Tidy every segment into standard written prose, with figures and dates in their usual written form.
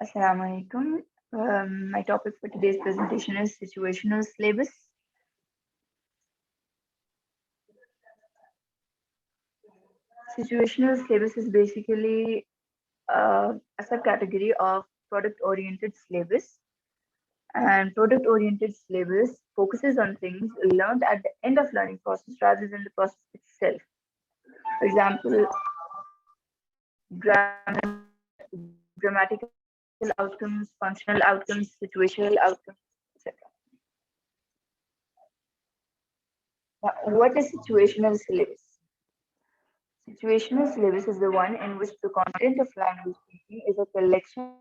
Assalamu alaikum. My topic for today's presentation is situational syllabus. Situational syllabus is basically a subcategory of product-oriented syllabus. And product-oriented syllabus focuses on things learned at the end of learning process rather than the process itself. For example, grammatical outcomes, functional outcomes, situational outcomes, etc. What is situational syllabus? Situational syllabus is the one in which the content of language speaking is a collection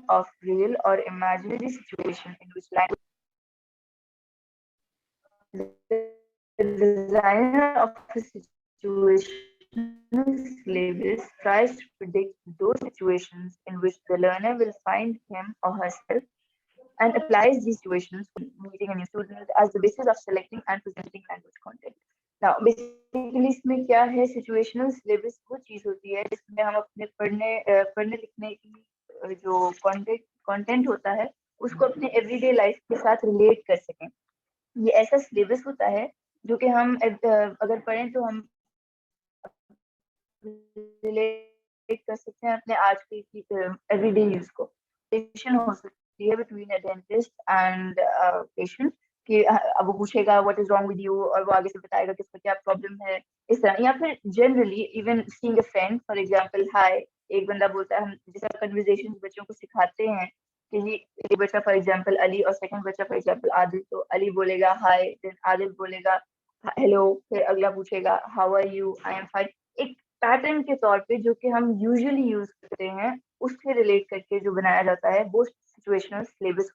of real or imaginary situations in which language. The designer of a situational syllabus tries to predict those situations in which the learner will find him or herself and applies these situations meeting a new student as the basis of selecting and presenting language content. Now, basically इसमें क्या है situational syllabus वो चीज होती है जिसमें हम अपने पढ़ने लिखने की जो कंटेंट होता है उसको अपने एवरीडे लाइफ के साथ रिलेट कर सकें. ये ऐसा सिलेबस होता है जो कि हम अगर पढ़ें तो हम रिलेट कर सकते हैं अपने आज के एवरीडे यूज को. हो सकती है between a dentist and patient कि अब वो पूछेगा what is wrong with you और वो आगे से बताएगा कि उसका क्या प्रॉब्लम है इस तरह. या फिर generally even seeing a friend for example hi एक बंदा बोलता है हम जैसा कन्वर्सेशन बच्चों को सिखाते हैं कि जी एक बच्चा फॉर एग्जांपल अली और सेकंड बच्चा फॉर एग्जांपल आदिल तो अली बोलेगा हाय देन आदिल बोलेगा हेलो फिर अगला पूछेगा how are you I am fine. एक पैटर्न के तौर पे जो कि हम यूजुअली यूज करते हैं उससे रिलेट करके जो बनाया जाता है वो situational syllabus.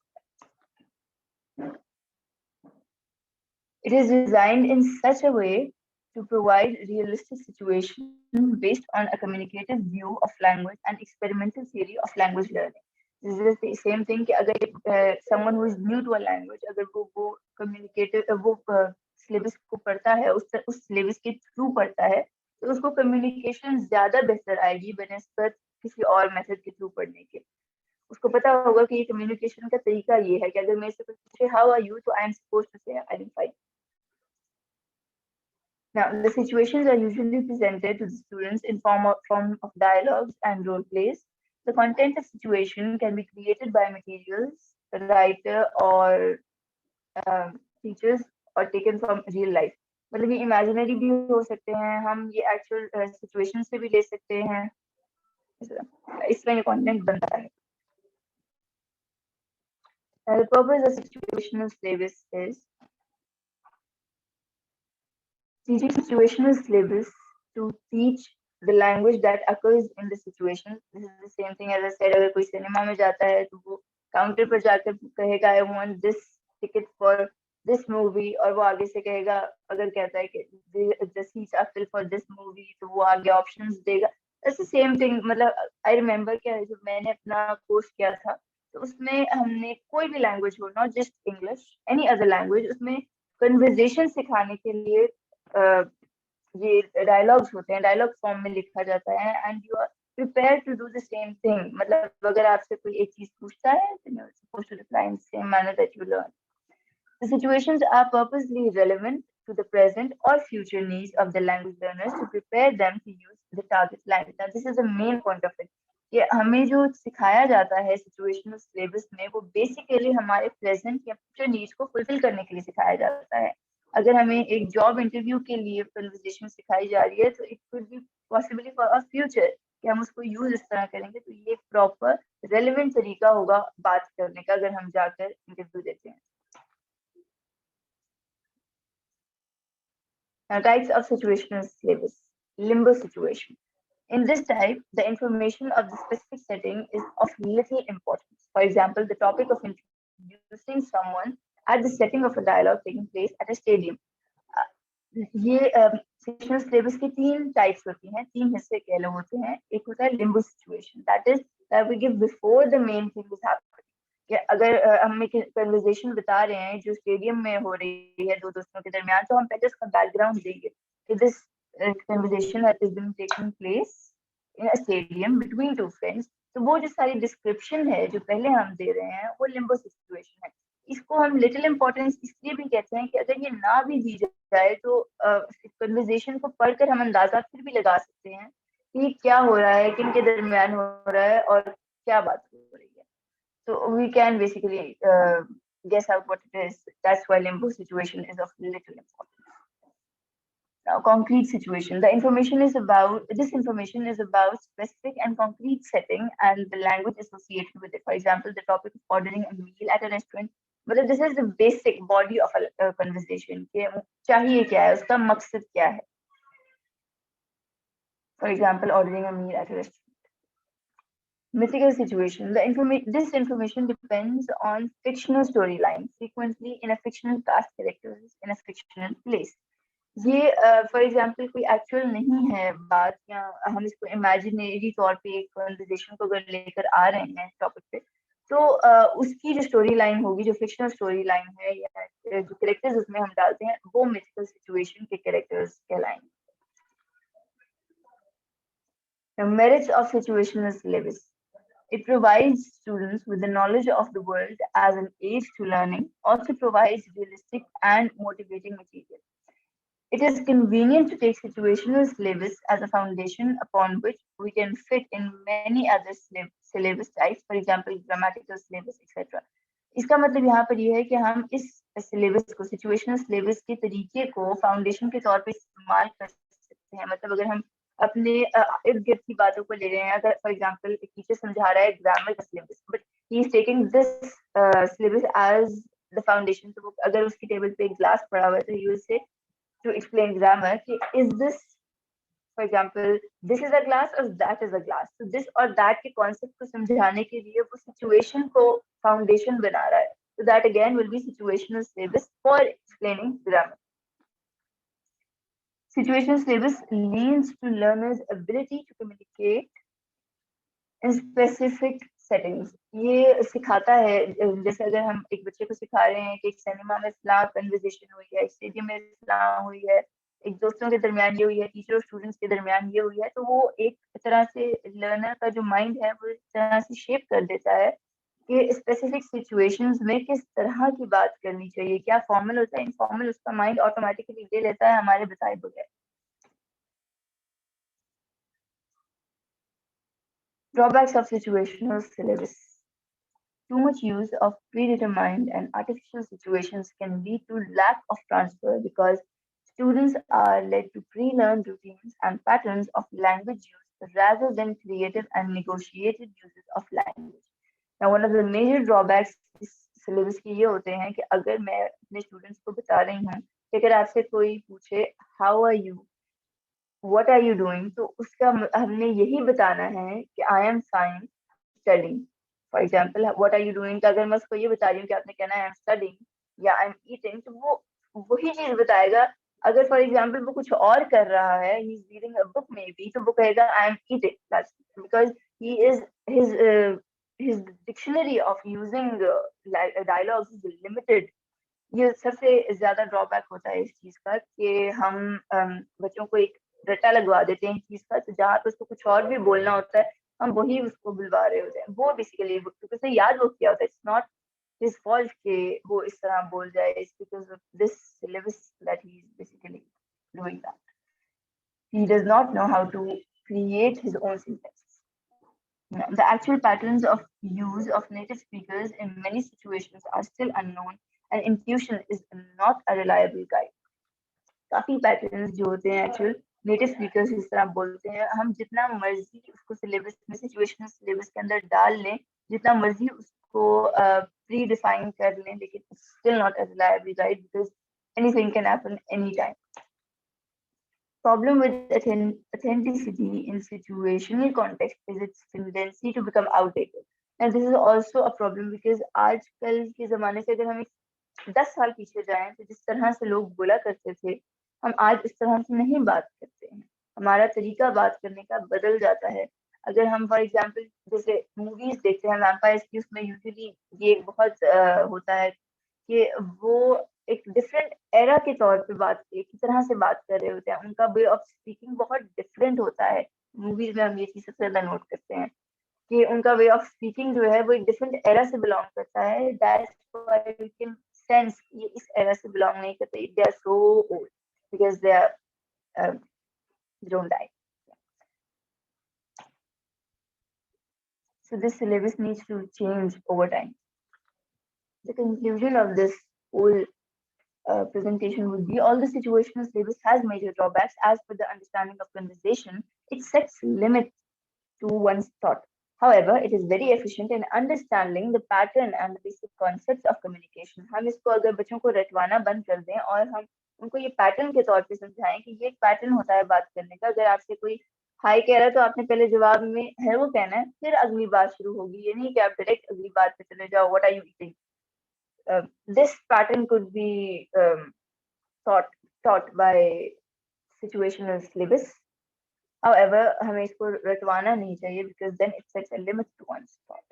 It is designed in such a way to provide realistic situation based on a communicative view of language and experimental theory of language learning. This is the same thing कि अगर someone who is new to a language अगर वो communicative वो syllabus को पढ़ता है उस syllabus के through पढ़ता है तो उसको communication ज़्यादा बेहतर आएगी बनस्पत किसी और method के through पढ़ने के. उसको पता होगा कि ये communication का तरीका ये है कि अगर मेरे से कुछ पूछे how are you तो I am supposed to say I am fine. Now, the situations are usually presented to the students in form of dialogues and role plays. The content of situation can be created by materials, writer, or teachers, or taken from real life. मतलब ये imaginary भी हो सकते हैं हम ये actual situation से भी ले सकते हैं. इसमें ये content बनता है. Now, the purpose of situational syllabus is teaching situational syllabus to teach the language that occurs in the situation. This is the same thing as I said. अगर कोई सिनेमा में जाता है तो वो काउंटर पर जाकर कहेगा I want this ticket for this movie और वो आगे से कहेगा अगर कहता है कि the seats are filled for this movie तो वो आगे options देगा. That's the same thing. मतलब I remember क्या है जब मैंने अपना कोर्स किया था तो उसमें हमने कोई भी लैंग्वेज हो not just English any other language उसमें कन्वर्सेशन सिखाने के लिए ये डायलॉग्स होते हैं डायलॉग फॉर्म में लिखा जाता है and you are prepare to do the same thing. मतलब अगर आपसे कोई एक चीज पूछता है तो you are supposed to reply in the same manner that you learn. The situations are purposely relevant to the present or future needs of the language learners to prepare them to use the target language. Now, this is the main point of it. कि हमें जो सिखाया जाता है situational syllabus में वो basically हमारे present या फ्यूचर नीड्स को फुलफिल करने के लिए सिखाया जाता है. अगर हमें एक जॉब इंटरव्यू के लिए कन्वर्सेशन सिखाई जा रही है तो it could be possibly for a future कि हम उसको यूज इस तरह करेंगे तो ये प्रॉपर रेलेवेंट तरीका होगा बात करने का अगर हम जाकर इंटरव्यू देते हैं. Now, types of situational syllabus. Limbo situation. In this type, the information of the specific setting is of little importance. For example, the topic of introducing someone at the setting of a dialogue taking place at a stadium. ये situational syllabus की तीन types होती हैं, तीन हिस्से कह लो होते हैं. एक होता है limbo situation. That is that we give before the main thing is happening. कि अगर हम एक कन्वर्सेशन बता रहे हैं जो स्टेडियम में हो रही है दो दोस्तों के दरमियान तो हम पहले उसका बैकग्राउंड देंगे कि this conversation that is being taking place in a stadium between two friends. तो वो जो सारी डिस्क्रिप्शन है जो पहले हम दे रहे हैं वो लिम्बो सिचुएशन है। इसको हम लिटिल इम्पोर्टेंस इसलिए भी कहते हैं कि अगर ये ना भी दी जाए तो कन्वर्सेशन को पढ़कर हम अंदाजा फिर भी लगा सकते हैं कि क्या हो रहा है, किन के दरमियान हो रहा है और क्या बात हो रही है। So we can basically guess out what it is. That's why limbo situation is of little importance. Now, concrete situation. This information is about specific and concrete setting and the language associated with it. For example, the topic of ordering a meal at a restaurant. But this is the basic body of a conversation. कि चाहिए क्या है, उसका मकसद क्या है. For example, ordering a meal at a restaurant. Mythical situation. This information depends on fictional storylines, frequently in a fictional cast characters in a fictional place. ये for example कोई एक्चुअल नहीं है बात, या हम इसको इमेजिनरी तौर पे एक कन्वर्सेशन को अगर लेकर आ रहे हैं टॉपिक पे, तो उसकी जो स्टोरी लाइन होगी, जो फिक्शनल स्टोरी लाइन है या जो कैरेक्टर्स उसमें हम डालते हैं, वो मिथिकल सिचुएशन के कैरेक्टर्स कहलाएंगे. The merits of situational syllabus. It provides students with the knowledge of the world as an aid to learning, also provides realistic and motivating material. It is convenient to take situational syllabus as a foundation upon which we can fit in many other syllabus types, for example, grammatical syllabus, etc. इसका मतलब यहाँ पर यह है कि हम इस syllabus को, सिचुएशनल सिलेबस के तरीके को फाउंडेशन के तौर पे इस्तेमाल कर सकते हैं. मतलब अगर हम अपने इर्द गिर्द की बातों को ले रहे हैं, अगर फॉर एग्जांपल एक टीचर समझा रहा है ग्रामर का syllabus, but he is taking this syllabus as the foundation, तो अगर उसकी टेबल पे एक ग्लास पड़ा हुआ है तो he will say to explain grammar कि is this, for example, this is a glass और दैट इज अ ग्लास. तो दिस और दैट के कॉन्सेप्ट को समझाने के लिए वो सिचुएशन को फाउंडेशन बना रहा है. So that again will be situational syllabus for explaining grammar. Situational syllabus leans to learners' ability to communicate in specific settings. ये सिखाता है, जैसे अगर हम एक बच्चे को सिखा रहे हैं कि एक सिनेमा में फलां कन्वर्सेशन हुई है, एक स्टेडियम में फलां हुई है, एक दोस्तों के दरमियान ये हुई है, टीचर और स्टूडेंट्स के दरमियान ये हुई है, तो वो एक तरह से लर्नर का जो माइंड है वो इस तरह से शेप कर देता है कि स्पेसिफिक सिचुएशंस में किस तरह की बात करनी चाहिए, क्या फॉर्मल होता है, इनफॉर्मल, उसका माइंड ऑटोमेटिकली ले लेता है हमारे बताए बगैर. Drawbacks of situational syllabus. Too much use of predetermined and artificial situations can lead to lack of transfer because students are led to pre-learn routines and patterns of language use rather than creative and negotiated uses of language. Now, one of the major drawbacks इस syllabus के ये होते हैं कि अगर मैं अपने students को बता रही हूँ कि अगर आपसे कोई पूछे how are you, what are you doing, तो उसका हमने यही बताना है कि I am fine studying. For example, what are you doing, अगर मैं उसको ये बता रही हूँ कि आपने कहना है I am studying या I am eating, तो वो वही चीज बताएगा. अगर फॉर एग्जाम्पल वो कुछ और कर रहा है, he is reading a book maybe, तो वो कहेगा I am eating. That's because he is his dictionary of using dialogues is limited. ये सबसे ज्यादा ड्रॉबैक होता है इस चीज का कि हम बच्चों को एक रट्टा लगवा देते हैं इस चीज का, तो जहाँ पे उसको कुछ और भी बोलना होता है हम वही उसको बुलवा रहे होते हैं. वो बेसिकली क्योंकि उसे याद वो किया होता है, इट्स नॉट हिज फॉल्ट कि वो इस तरह बोल जाए, it's because of this syllabus that he is basically doing that. He does not know how to create his own syntax. The actual patterns of use of native speakers in many situations are still unknown, and intuition is not a reliable guide. काफी patterns जो होते हैं actual native speakers इस तरह बोलते हैं, हम जितना मर्जी उसको सिलेबस में, सिचुएशनल सिलेबस के अंदर डाल लें, जितना मर्जी उसको प्री डिफाइन कर लें, लेकिन still not a reliable guide because anything can happen any time. Problem with authenticity in situational context is its tendency to become outdated. And this is also a problem because आजकल के ज़माने से अगर हम 10 साल पीछे जाएं तो जिस तरह से लोग बोला करते थे, हम आज इस तरह से नहीं बात करते हैं. हमारा तरीका बात करने का बदल जाता है. अगर हम फॉर एग्जांपल जैसे मूवीज देखते हैं वैम्पायर्स की, उसमें यूजुअली ये बहुत होता है कि वो एक डिफरेंट एरा के तौर पे बात, एक ही तरह से बात कर रहे होते हैं, उनका वे ऑफ स्पीकिंग बहुत डिफरेंट होता है. मूवीज में हम ये चीज सबसे ज्यादा नोट करते हैं. कि उनका वे ऑफ स्पीकिंग जो है वो एक डिफरेंट एरा से बिलोंग करता है, that's why we can sense ये इस एरा से बिलोंग नहीं करते, they are so old because they are don't die. So this syllabus needs to change over time. The conclusion of this whole presentation would be all the situational syllabus has major drawbacks as per the understanding of conversation. It sets limits to one's thought. However, it is very efficient in understanding the pattern and the basic concepts of communication. हम इसको अगर बच्चों को रटवाना बंद कर दें और हम उनको ये पैटर्न के तौर पे समझाएं कि ये एक पैटर्न होता है बात करने का, अगर आपसे कोई हाय कह रहा है तो आपने पहले जवाब में हेलो कहना है, फिर अगली बात शुरू होगी, ये नहीं कि आप डायरेक्ट अगली बात पे चले जाओ, what are you eating. This pattern could be taught by situational syllabus. However, हमें इसको रटवाना नहीं चाहिए because then it sets a limit to one's thought.